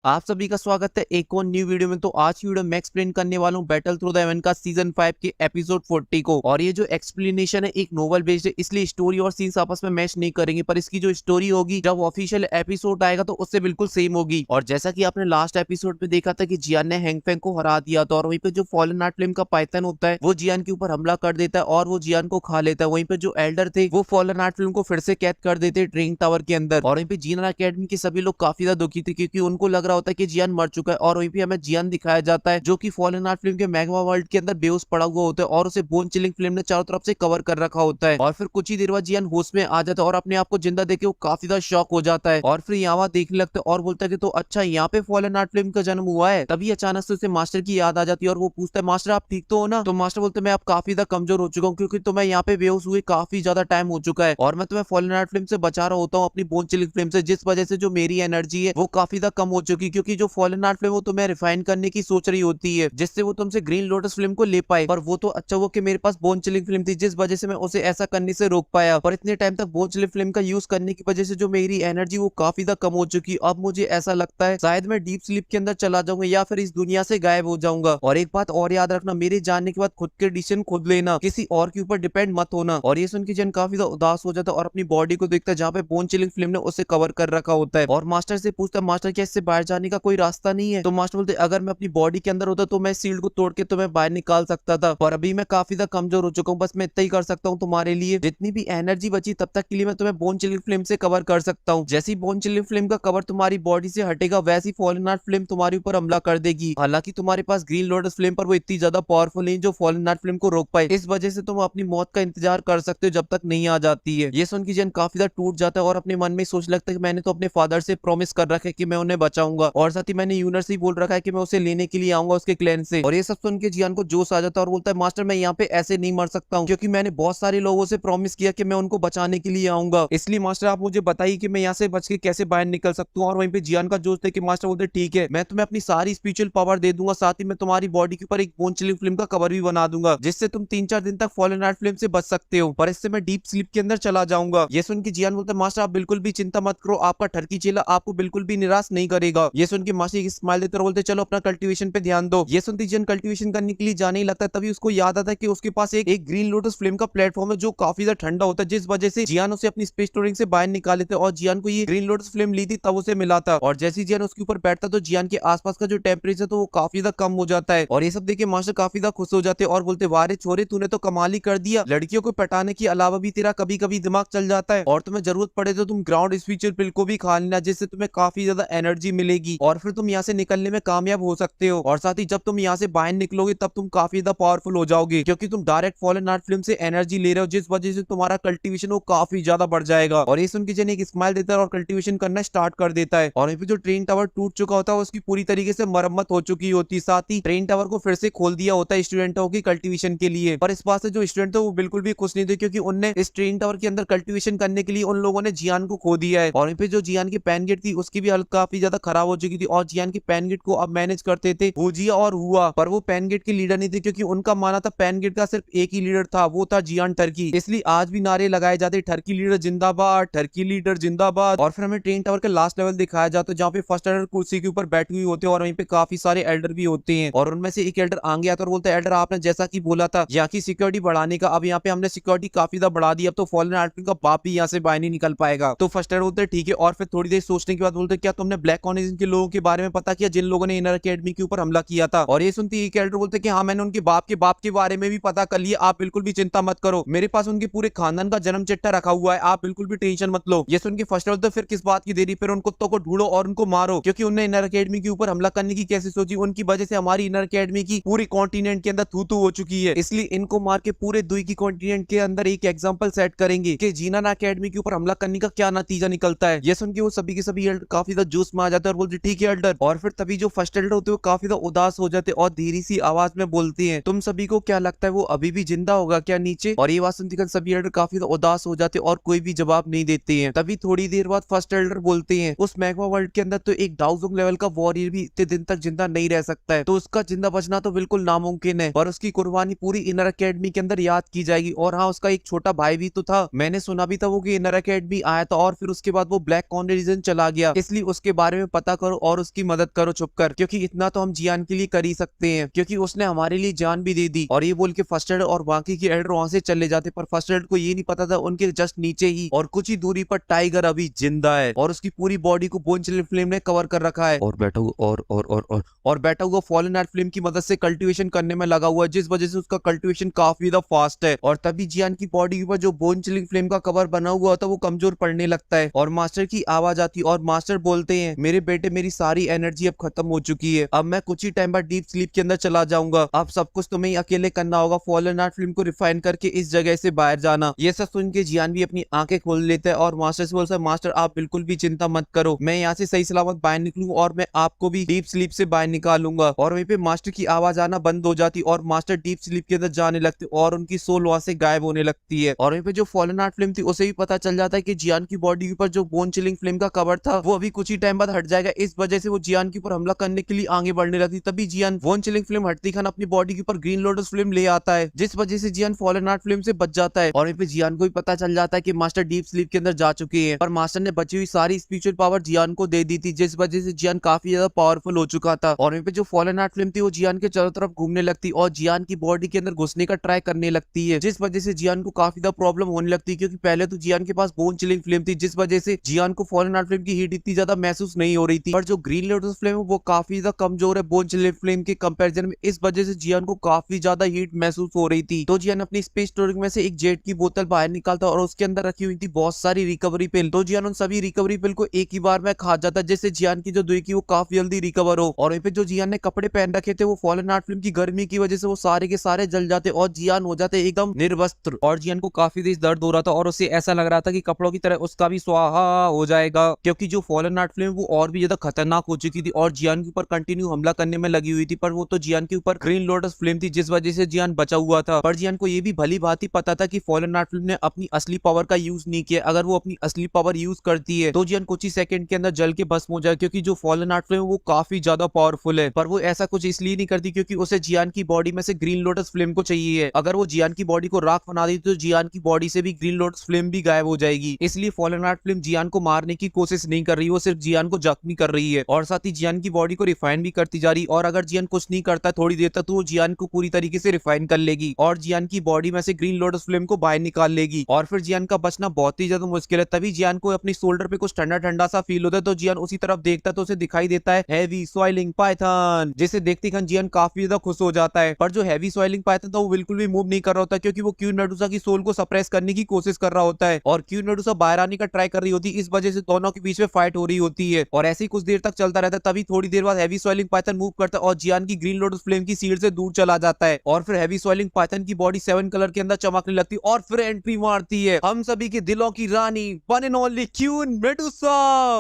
आप सभी का स्वागत है एक और न्यू वीडियो में। तो आज की वीडियो में एक्सप्लेन करने वाला हूँ बैटल थ्रू द हेवन का सीजन 5 के एपिसोड 40 को। और ये जो एक्सप्लेनेशन है एक नोवेल बेस्ड है, इसलिए स्टोरी और सीन्स आपस में मैच नहीं करेंगे, पर इसकी जो स्टोरी होगी जब ऑफिशियल एपिसोड आएगा तो उससे बिल्कुल सेम होगी। और जैसा कि आपने लास्ट एपिसोड में देखा था कि जियान ने हैंगफेंग को हरा दिया था, और वहीं पे जो फॉलन आर्ट फ्लेम का पाइथन होता है वो जियान के ऊपर हमला कर देता है और वो जियान को खा लेता है। वहीं पे जो एल्डर थे वो फॉलन आर्ट फ्लेम को फिर से कैद कर देते ट्रेनिंग टावर के अंदर। और वहीं पे जियान अकेडमी के सभी लोग काफी ज्यादा दुखी थे, क्योंकि उनको लग रहा होता है कि जियान मर चुका है। और वहीं पे हमें जियान दिखाया जाता है जो कि फॉलन आर्ट फिल्म के मैग्मा वर्ल्ड के अंदर बेहोश पड़ा हुआ होता है, और उसे बोन चिलिंग फिल्म ने चारों तरफ से कवर कर रखा होता है। और फिर कुछ ही देर बाद जियान होश में आ जाता है और अपने आप को जिंदा देख के वो काफी ज्यादा शॉक हो जाता है। और फिर यहाँ देखने लगता है और बोलता है कि तो अच्छा यहाँ पे फॉलन आर्ट फिल्म का जन्म हुआ है। तभी अचानक से उसे मास्टर की याद आ जाती है और वो पूछता है मास्टर आप ठीक तो हो ना। तो मास्टर बोलते मैं अब काफी ज्यादा कमजोर हो चुका हूँ, क्योंकि तो मैं यहाँ पे बेहोश हुए काफी ज्यादा टाइम हो चुका है, और मैं तुम्हें फॉलन आर्ट फिल्म से बचा रहा होता हूँ अपनी बोन चिलिंग फिल्म से, जिस वजह से जो मेरी एनर्जी है वो काफी ज्यादा कम हो चुकी, क्योंकि जो फॉलन आर्ट फिल्म वो तुम्हें रिफाइन करने की सोच रही होती है जिससे वो तुमसे ग्रीन लोटस फिल्म को ले पाए। पर वो तो अच्छा वो कि मेरे पास बोन चिलिंग फिल्म थी, जिस वजह से मैं उसे ऐसा करने से रोक पाया। पर इतने टाइम तक बोन चिलिंग फिल्म का यूज करने की वजह से जो मेरी एनर्जी वो काफी ज्यादा कम हो चुकी। अब मुझे ऐसा लगता है शायद मैं डीप स्लीप के अंदर चला जाऊंगा या फिर इस दुनिया से गायब हो जाऊंगा। और एक बात और याद रखना, मेरे जाने के बाद खुद के डिसीजन खुद लेना, किसी और के ऊपर डिपेंड मत होना। और ये सुन के जन काफी ज्यादा उदास हो जाता है और अपनी बॉडी को देखता है जहाँ पे बोन चिलिंग फिल्म ने उसे कवर कर रखा होता है। और मास्टर से पूछता है मास्टर क्या इससे बाहर जाने का कोई रास्ता नहीं है। तो मास्टर बोलते अगर मैं अपनी बॉडी के अंदर होता तो मैं सील्ड को तोड़ के तुम्हें बाहर निकाल सकता था, पर अभी मैं काफी ज्यादा कमजोर हो चुका हूँ, बस मैं इतना ही कर सकता हूँ तुम्हारे लिए। जितनी भी एनर्जी बची तब तक के लिए मैं तुम्हें बोन चिलिंग फिल्म से कवर कर सकता हूँ। जैसी बोन चिलिंग फिल्म का कवर तुम्हारी बॉडी से हटेगा वैसी फॉलन आर्ट फिल्म तुम्हारे ऊपर हमला कर देगी। हालांकि तुम्हारे पास ग्रीन लोटस फिल्म पर वो इतनी ज्यादा पावरफुल नहीं जो फॉलन आर्ट फिल्म को रोक पाए, इस वजह से तुम अपनी मौत का इंतजार कर सकते हो जब तक नहीं आ जाती है। ये सुन की जन काफी ज्यादा टूट जाता है और अपने मन में सोच लगता है कि मैंने तो अपने फादर से प्रॉमिस कर रखा है कि मैं उन्हें बचाऊंगा, और साथ ही मैंने यूनर से बोल रखा है कि मैं उसे लेने के लिए आऊंगा उसके क्लैन से। और ये सब सुन के जियान को जोश आ जाता है और बोलता है मास्टर मैं यहाँ पे ऐसे नहीं मर सकता हूँ, क्योंकि मैंने बहुत सारे लोगों से प्रॉमिस किया कि मैं उनको बचाने के लिए आऊंगा। इसलिए मास्टर आप मुझे बताइए कि मैं यहाँ से बच के कैसे बाहर निकल सकता हूँ। और वहीं पे जियान का जोश थे कि मास्टर बोलते ठीक है मैं तुम्हें अपनी सारी स्पिरिचुअल पावर दे दूंगा, साथ ही मैं तुम्हारी बॉडी के ऊपर एक बोन चिलिंग फिल्म का कवर भी बना दूंगा, जिससे तुम 3-4 दिन तक फॉलन आर्ट फिल्म से बच सकते हो, पर इससे मैं डीप स्लीप के अंदर चला जाऊंगा। ये सुन के जियान बोलता है मास्टर आप बिल्कुल भी चिंता मत करो, आपका ठरकी चेला आपको बिल्कुल भी निराश नहीं करेगा। ये सुन के मास्टर एक स्माइल देते और बोलते चलो अपना कल्टीवेशन पे ध्यान दो। ये सुनते जियान कल्टीवेशन करने के लिए जाने ही लगता है, तभी उसको याद आता है कि उसके पास एक ग्रीन लोटस फ्लेम का प्लेटफॉर्म है जो काफी ज्यादा ठंडा होता है, जिस वजह से जियान उसे अपनी स्पेस स्टोरिंग से बाहर निकाल लेते। और जियान को ये ग्रीन लोटस फ्लेम ली थी तब उसे मिला था, और जैसे जियान उसके ऊपर बैठता तो जियान के आसपास का जो टेम्परेचर तो वो काफी ज्यादा कम हो जाता है। और ये सब देख के मास्टर काफी ज्यादा खुश हो जाते हैं और बोलते वारे छोरे तूने तो कमाल ही कर दिया, लड़कियों को पटाने के अलावा भी तेरा कभी कभी दिमाग चल जाता है, और तुम्हें जरूरत पड़े तो तुम ग्राउंड स्पिरिचुअल पिल को भी खा लेना, जिससे तुम्हें काफी ज्यादा एनर्जी मिलेगी और फिर तुम यहाँ से निकलने में कामयाब हो सकते हो। और साथ ही जब तुम यहाँ से बाहर निकलोगे तब तुम काफी ज्यादा पावरफुल हो जाओगे, क्योंकि तुम डायरेक्ट फॉलन आर्ट फिल्म से एनर्जी ले रहे हो, जिस वजह से तुम्हारा कल्टीवेशन वो काफी ज्यादा बढ़ जाएगा। और ये सुन के जन एक स्माइल देता है और कल्टीवेशन करना स्टार्ट कर देता है। और जो ट्रेन टावर टूट चुका होता है उसकी पूरी तरीके से मरम्मत हो चुकी होती है, साथ ही ट्रेन टावर को फिर से खोल दिया होता है स्टूडेंटों की कल्टीवेशन के लिए। पर इस बात से जो स्टूडेंट थे वो बिल्कुल भी खुश नहीं थे, क्योंकि उनने इस ट्रेन टावर के अंदर कल्टीवेशन करने के लिए उन लोगों ने जियान को खो दिया है। और जो जियान की पैन गेट थी उसकी भी हालत काफी ज्यादा खराब हो चुकी थी, और जियान की पैन गेट को अब मैनेज करते थे भुजिया और हुआ, पर वो पैन गेट के लीडर नहीं थे, क्योंकि उनका माना था पैन गेट का सिर्फ एक ही लीडर था, वो था जियान टर्की। इसलिए आज भी नारे लगाए जाते टर्की लीडर जिंदाबाद, टर्की लीडर जिंदाबाद। और फिर हमें ट्रेन टावर का लास्ट लेवल दिखाया जाता है जहाँ पे फर्स्ट एल्डर कुर्सी के ऊपर बैठी हुई होते हैं, और वहीं पे काफी सारे एल्डर भी होते हैं। और उनमें से एक एल्डर आगे आता है और बोलता है एल्डर आपने जैसा की बोला था यहाँ की सिक्योरिटी बढ़ाने का, अब यहाँ पे हमने सिक्योरिटी काफी ज्यादा बढ़ा दी, अब तो फॉलन आर्ट फिल्म का बाप भी यहाँ से बाहर नहीं निकल पाएगा। तो फर्स्ट एल्डर बोलते ठीक है, और फिर थोड़ी देर सोचने के बाद बोलते क्या तुमने ब्लैक कॉर्निजन के लोगों के बारे में पता किया जिन लोगों ने इनर अकेडमी के ऊपर हमला किया था। और ये सुनती एक एल्डर बोलते कि हाँ मैंने उनके बाप के बारे में भी पता कर लिया, आप बिल्कुल भी चिंता मत करो, मेरे पास उनके पूरे खानदान का जन्म चिट्ठा रखा हुआ है, आप बिल्कुल भी टेंशन मत लो। ये सुन के फर्स्ट एल्डर फिर किस बात की देरी, फिर उन कुत्तों को ढूंढो और उनको मारो, क्योंकि उन्होंने इनर अकेडमी के ऊपर हमला करने की कैसे सोची, उनकी वजह से हमारी इनर अकेडमी की पूरी कॉन्टिनेंट के अंदर थू हो चुकी है, इसलिए इनको मार के पूरे दुई की कॉन्टिनेंट के अंदर एक एग्जांपल सेट करेंगे कि जीनान अकेडमी के ऊपर हमला करने का क्या नतीजा निकलता है। ये सुन के वो सभी के सभी एल्डर काफी ज्यादा जोश में आ जाते हैं और बोलते ठीक है एल्डर। और फिर तभी जो फर्स्ट एल्डर होते हैं वो काफी ज्यादा उदास हो जाते हैं और धीरे सी आवाज में बोलते हैं तुम सभी को क्या लगता है वो अभी भी जिंदा होगा क्या नीचे। और ये बात सुनते सभी एल्डर काफी ज्यादा उदास हो जाते हैं और कोई भी जवाब नहीं देते हैं। तभी थोड़ी देर बाद फर्स्ट एल्डर बोलते हैं उस मैग्मा वर्ल्ड के अंदर तो एक डाउजोंग लेवल का वॉरियर भी इतने दिन तक जिंदा नहीं रह सकता है, तो उसका जिंदा बचना तो बिल्कुल नामुमकिन है, पर उसकी कुर्बानी पूरी इनर अकेडमी के अंदर याद की जाएगी। और हाँ उसका एक छोटा भाई भी तो था, मैंने सुना भी था वो कि इनर अकेडमी आया था और फिर उसके बाद वो ब्लैक कॉर्नर रीजन चला गया, इसलिए उसके बारे में पता करो और उसकी मदद करो छुपकर, क्योंकि इतना तो हम जियान के लिए कर ही सकते हैं, क्योंकि उसने हमारे लिए जान भी दे दी। और ये बोल के फर्स्ट एड और बाकी के एडर वहां से चले जाते, पर फर्स्ट एड को ये नहीं पता था उनके जस्ट नीचे ही और कुछ ही दूरी पर टाइगर अभी जिंदा है और उसकी पूरी बॉडी को बोन चिलिंग फ्लेम ने कवर कर रखा है और बैठा हुआ और बैठा हुआ फॉलन नाइट फ्लेम की मदद से कल्टीवेशन करने में लगा हुआ है, जिस वजह से उसका कल्टीवेशन काफी ज्यादा फास्ट है। और तभी जियान की बॉडी पर जो बोन चिलिंग फ्लेम का कवर बना हुआ था वो कमजोर पड़ने लगता है और मास्टर की आवाज आती है और मास्टर बोलते हैं, मेरे बेटे मेरी सारी एनर्जी अब खत्म हो चुकी है, अब मैं कुछ ही टाइम बाद डीप स्लीप के अंदर चला जाऊंगा, अब सब कुछ तुम्हें ही अकेले करना होगा, फॉलन नाइट फ्लेम को रिफाइन करके इस जगह से बाहर जाना। ये सब सुन के जियान भी अपनी आंखें खोल लेता है और मास्टर से बोलता है, मास्टर आप बिल्कुल भी चिंता मत करो, मैं यहाँ से सही सलामत बाहर निकलूंगा और मैं आपको भी डीप स्लीप से बाहर निकालूंगा। और वहीं पे मास्टर की आवाज आना बंद हो जाती और मास्टर डीप स्लीप के अंदर जाने लगते और उनकी सोल वहां से गायब होने लगती है। और वहीं पे जो फॉलन नाइट फ्लेम थी उसे भी पता चल जाता है कि जियान की बॉडी के ऊपर जो बोन चिलिंग फ्लेम का कवर था वो अभी कुछ ही टाइम बाद हट जाएगा, इस वजह से वो जियान के ऊपर हमला करने के लिए आगे बढ़ने लगती। तभी जियान बोन चिलिंग फ्लेम हटती खान अपनी बॉडी के ऊपर ग्रीन लोटस फ्लेम ले आता है, जिस वजह से जियान फॉलन नाइट फ्लेम से बच जाता है। और वहीं पे जियान को भी पता चल जाता है कि मास्टर डीप स्लीप के अंदर जा चुके हैं और मास्टर ने बची हुई सारी स्पिरिचुअल पावर जियान को दे दी थी, जिस वजह से जियान काफी ज्यादा पावरफुल हो चुका था। और वहीं पे जो फॉलन नाइट फ्लेम थी वो जियान के चारों तरफ घूमने लगती और जियान की बॉडी के अंदर घुसने का ट्राई करने लगती है, जिस वजह से जियान को काफी ज्यादा प्रॉब्लम होने लगती है, क्योंकि पहले तो जियान के पास बोन चिलिंग फ्लेम थी, जिस वजह से जियान को फॉलन नाइट फ्लेम की हीट इतनी ज्यादा महसूस नहीं हो रही थी। पर जो ग्रीन लोटस फ्लेम है वो काफी ज्यादा कमजोर है बोन चिलिंग फ्लेम के कंपैरिजन में, इस वजह से जियान को काफी ज्यादा हीट महसूस हो रही थी। तो जियान अपनी स्पेस स्टोरेज में से एक जेट की बोतल बाहर निकालता और उसके अंदर रखी हुई थी बहुत सारी रिकवरी पिल। तो जियान उन सभी रिकवरी पिल को एक ही बार में खा जाता, जिससे जियान की जो दुई की वो काफी जल्दी रिकवर हो। और वहीं पे जो जियान ने कपड़े पहन रखे थे वो फॉलन नाइट फ्लेम की गर्मी की वजह से वो सारे के सारे जल जाते और जियान हो जाते एकदम निर्वस्त्र। और जियान को काफी तेज दर्द हो रहा था और उसे ऐसा लग रहा था कि कपड़ों की तरह उसका भी स्वाहा हो जाएगा, क्योंकि जो फॉलन नाइट फ्लेम वो और भी ज्यादा खतरनाक हो चुकी थी और जियान के ऊपर कंटिन्यू हमला करने में लगी हुई थी। पर वो तो जियान के ऊपर ग्रीन लोटस फ्लेम थी, जिस वजह से जियान बचा हुआ था। पर जियान को ये भी भली भांति पता था कि फॉलन नाइट फ्लेम ने अपनी असली पावर का यूज नहीं किया, अगर वो अपनी असली पावर यूज करती है तो जियान कुछ ही सेकंड के अंदर जल के भस्म हो जाए, क्योंकि जो फॉलन नाइट फ्लेम वो काफी ज्यादा पावरफुल है। पर वो ऐसा कुछ इसलिए नहीं करती क्योंकि उसे जियान की बॉडी में से ग्रीन लोटस फ्लेम को चाहिए है, अगर वो जियान की बॉडी को राख बना देती तो जियान की बॉडी से भी ग्रीन लोटस फ्लेम भी गायब हो जाएगी। इसलिए फॉलन नाइट फ्लेम जियान को मारने की कोशिश नहीं कर रही, वो सिर्फ जियान को जख्मी कर रही है और साथ ही जियान की बॉडी को रिफाइन भी करती जा रही। और अगर जियान कुछ नहीं करता थोड़ी देर तक तो वो जियान को पूरी तरीके से रिफाइन कर लेगी और जियान की बॉडी में से ग्रीन लोटस फ्लेम को बाहर निकाल लेगी और फिर जियान का बचना बहुत ही ज्यादा मुश्किल है। तभी जियान को अपनी शोल्डर पे कुछ ठंडा ठंडा सा फील होता है, तो जियान उसी तरफ देखता तो उसे दिखाई देता है हैवी सॉइलिंग पाइथन, जिसे देखते ही जियान काफी ज्यादा खुश हो जाता है। पर जो हैवी सॉइलिंग पाइथन था वो बिल्कुल भी मूव नहीं कर रहा होता, क्योंकि वो क्वीन मेडुसा की सोल को सप्रेस करने की कोशिश कर रहा होता है और क्वीन मेडुसा बाहर आने का ट्राई कर रही होती है, इस वजह से दोनों के बीच में फाइट हो रही होती है और ऐसे ही कुछ देर तक चलता रहता है। तभी थोड़ी देर बाद हैवी सॉइलिंग पाइथन मूव करता है और जियान की ग्रीन लोटस फ्लेम की सीट से दूर चला जाता है और फिर हैवी सॉइलिंग पाइथन की बॉडी 7 कलर के अंदर चमकने लगती है और फिर एंट्री मारती है हम सभी के दिलों की रानी one and only queen Medusa.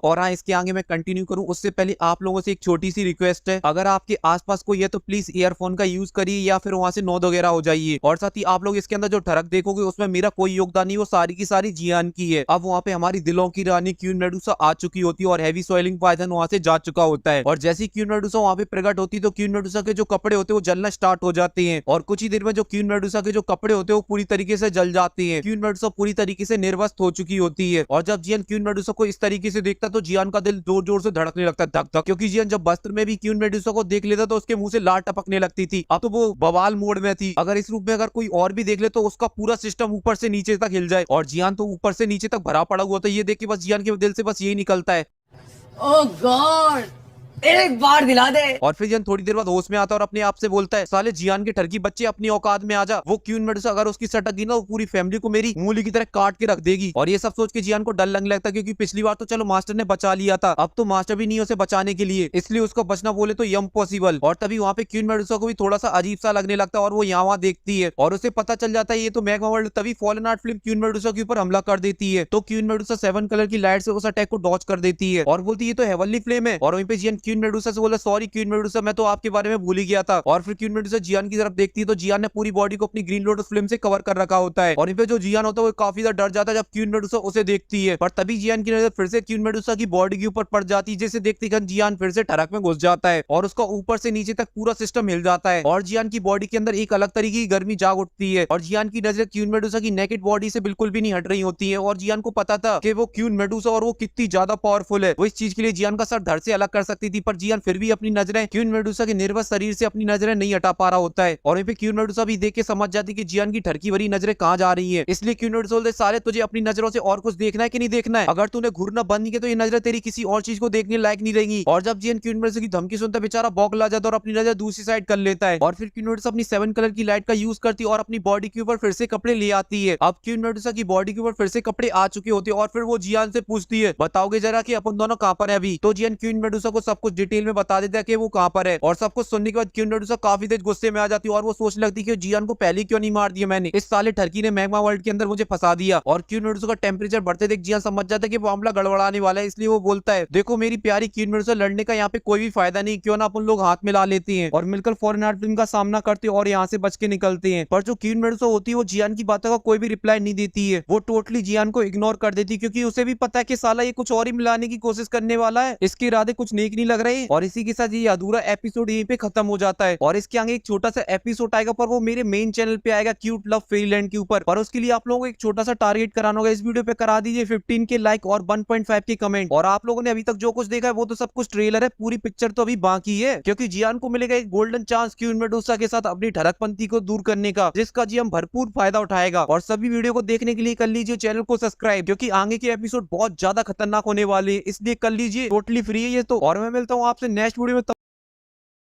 और हाँ, इसके आगे मैं कंटिन्यू करूं उससे पहले आप लोगों से एक छोटी सी रिक्वेस्ट है, अगर आपके आसपास कोई है तो प्लीज ईयरफोन का यूज करिए या फिर वहां से नोद वगैरह हो जाइए। और साथ ही आप लोग इसके अंदर जो ठरक देखोगे उसमें मेरा कोई योगदान नहीं, वो सारी की सारी जियान की है। अब वहाँ पे हमारी दिलों की रानी क्वीन मेडुसा आ चुकी होती है और हैवी सॉइलिंग पाइथन वहां से जा चुका होता है और जैसी क्वीन मेडुसा वहां पे प्रकट होती है तो क्वीन मेडुसा के जो कपड़े होते हैं वो जलना स्टार्ट हो जाते हैं और कुछ ही देर में जो क्वीन मेडुसा के जो कपड़े होते हैं वो पूरी तरीके से जल जाते हैं। क्वीन मेडुसा पूरी तरीके से निर्वस्त हो चुकी होती है और जब जियान क्वीन मेडुसा को इस तरीके से देखता तो जियान का दिल जोर जोर से धड़कने लगता है, धक धक, क्योंकि जियान जब वस्त्र में भी क्वीन मेडुसा को देख लेता तो उसके मुंह से लार टपकने लगती थी। अब तो वो बवाल मोड में थी, अगर इस रूप में अगर कोई और भी देख ले तो उसका पूरा सिस्टम ऊपर से नीचे तक हिल जाए और जियान तो ऊपर से नीचे तक भरा पड़ा हुआ था। ये देख के बस जियान के दिल से बस यही निकलता है, ओह गॉड एक बार दिला दे। और फिर जियान थोड़ी देर बाद होश में आता है और अपने आप से बोलता है, साले जियान के ठरकी बच्चे अपनी औकात में आ जा, वो क्वीन मेडुसा अगर उसकी सटक गई ना वो पूरी फैमिली को मेरी मूली की तरह काट के रख देगी। और ये सब सोच के जियान को डर लगने लगता है, क्योंकि पिछली बार तो चलो मास्टर ने बचा लिया था, अब तो मास्टर भी नहीं है उसे बचाने के लिए, इसलिए उसको बचना बोले तो इम्पॉसिबल। और तभी वहाँ पे क्वीन मेडुसा को भी थोड़ा सा अजीब सा लगने लगता है और वो यहाँ वहाँ देखती है और उसे पता चल जाता है ये तो मैग्मा वर्ल्ड। तभी fallen night flame queen Medusa के ऊपर हमला कर देती है, तो क्वीन मेडुसा 7 कलर की लाइट से उस अटैक को डॉज कर देती है और बोलती है ये तो हेवनली फ्लेम है। और वहीं पे जियान क्वीन मेडुसा से बोला सॉरी क्वीन मेडुसा, मैं तो आपके बारे में भूल ही गया था। और फिर क्वीन मेडुसा जियान की तरफ देखती है तो जियान ने पूरी बॉडी को अपनी ग्रीन लोटस फ्लेम से कवर कर रखा होता है और इन पे जो जियान होता है वो काफी ज्यादा डर जाता है जब क्वीन मेडुसा उसे देखती है। पर तभी जियान की नजर फिर से क्वीन मेडुसा की बॉडी के ऊपर पड़ जाती है, जिसे देखते ही जियान फिर से ट्रक में घुस जाता है और उसका ऊपर से नीचे तक पूरा सिस्टम हिल जाता है और जियान की बॉडी के अंदर एक अलग तरीके की गर्मी जाग उठती है और जियान की नजर क्वीन मेडुसा की नेकेड बॉडी से बिल्कुल भी नहीं हट रही होती है। और जियान को पता था कि वो क्वीन मेडुसा और वो कितनी ज्यादा पावरफुल है, वो इस चीज के लिए जियान का सर धड़ से अलग कर सकती थी, पर जियान फिर भी अपनी नजरें क्वीन मेडुसा के निर्वस शरीर से अपनी नजरें नहीं हटा पा रहा होता है। और फिर क्वीन मेडुसा भी देख के समझ जाती कि जियान की ठरकी भरी नजरें कहाँ जा रही है, इसलिए क्वीन मेडुसा बोलते साले तुझे अपनी नजरों से और कुछ देखना है कि नहीं देखना है, अगर तूने घूरना बंद नहीं किया तो ये नजरें तेरी किसी और चीज को देखने लायक नहीं रहेंगी। और जब जियान क्वीन मेडुसा की धमकी सुनता है बेचारा बौखला जाता है और अपनी नजर दूसरी साइड कर लेता है और फिर क्वीन मेडुसा अपनी 7 कलर की लाइट का यूज करती है और अपनी बॉडी के ऊपर फिर से कपड़े ले आती है। अब क्वीन मेडुसा की बॉडी के ऊपर फिर से कपड़े आ चुके होते हैं और फिर वो जियान से पूछती है बताओगे जरा कि अपन दोनों कहाँ पर है अभी। तो जियान क्वीन मेडुसा को सब कुछ डिटेल में बता देता है कि वो कहाँ पर है और सब कुछ सुनने के बाद क्वीन मेडुसा काफी तेज गुस्से में आ जाती है और वो सोचने लगती है कि जियान को पहले क्यों नहीं मार दिया मैंने, इस साले ठरकी ने मैग्मा वर्ल्ड के अंदर मुझे फंसा दिया। और क्वीन मेडुसा का टेम्परेचर बढ़ते देख जियान समझ जाता है कि मामला गड़बड़ाने वाला है, इसलिए वो बोलता है देखो मेरी प्यारी क्वीन मेडुसा लड़ने का यहाँ पे कोई भी फायदा नहीं, क्यों ना अपन लोग हाथ मिला लेते हैं और मिलकर फॉरेन आर्ट फिल्म का सामना करते हैं और यहाँ से बच के निकलते हैं। पर जो क्वीन मेडुसा होती है वो जियान की बातों का कोई भी रिप्लाई नहीं देती है, वो टोटली जियान को इग्नोर कर देती है क्योंकि उसे भी पता है कि साला ये कुछ और ही मिलाने की कोशिश करने वाला है, इसके इरादे कुछ नेक नहीं लग रहे। और इसी के साथ ये अधूरा एपिसोड यहीं पे खत्म हो जाता है और इसके आगे एक छोटा सा एपिसोड आएगा, पर वो मेरे मेन चैनल पे आएगा क्यूट लव फेरीलैंड के ऊपर। पर उसके लिए आप लोगों को एक छोटा सा टारगेट कराना होगा, इस वीडियो पे करा दीजिए 15 के लाइक और 1.5 के कमेंट। और आप लोगों ने अभी तक जो कुछ देखा है वो तो सब कुछ ट्रेलर है, पूरी पिक्चर तो अभी बाकी है क्योंकि जियान को मिलेगा एक गोल्डन चांस क्वीन मेडुसा के साथ अपनी ठरकपंथी को दूर करने का, जिसका जियान भरपूर फायदा उठाएगा। और सभी वीडियो को देखने के लिए कर लीजिए चैनल को सब्सक्राइब क्योंकि आगे के एपिसोड बहुत ज्यादा खतरनाक होने वाले हैं, इसलिए कर लीजिए, टोटली फ्री है ये तो। और मैं मिलता हूँ आपसे नेक्स्ट वीडियो में,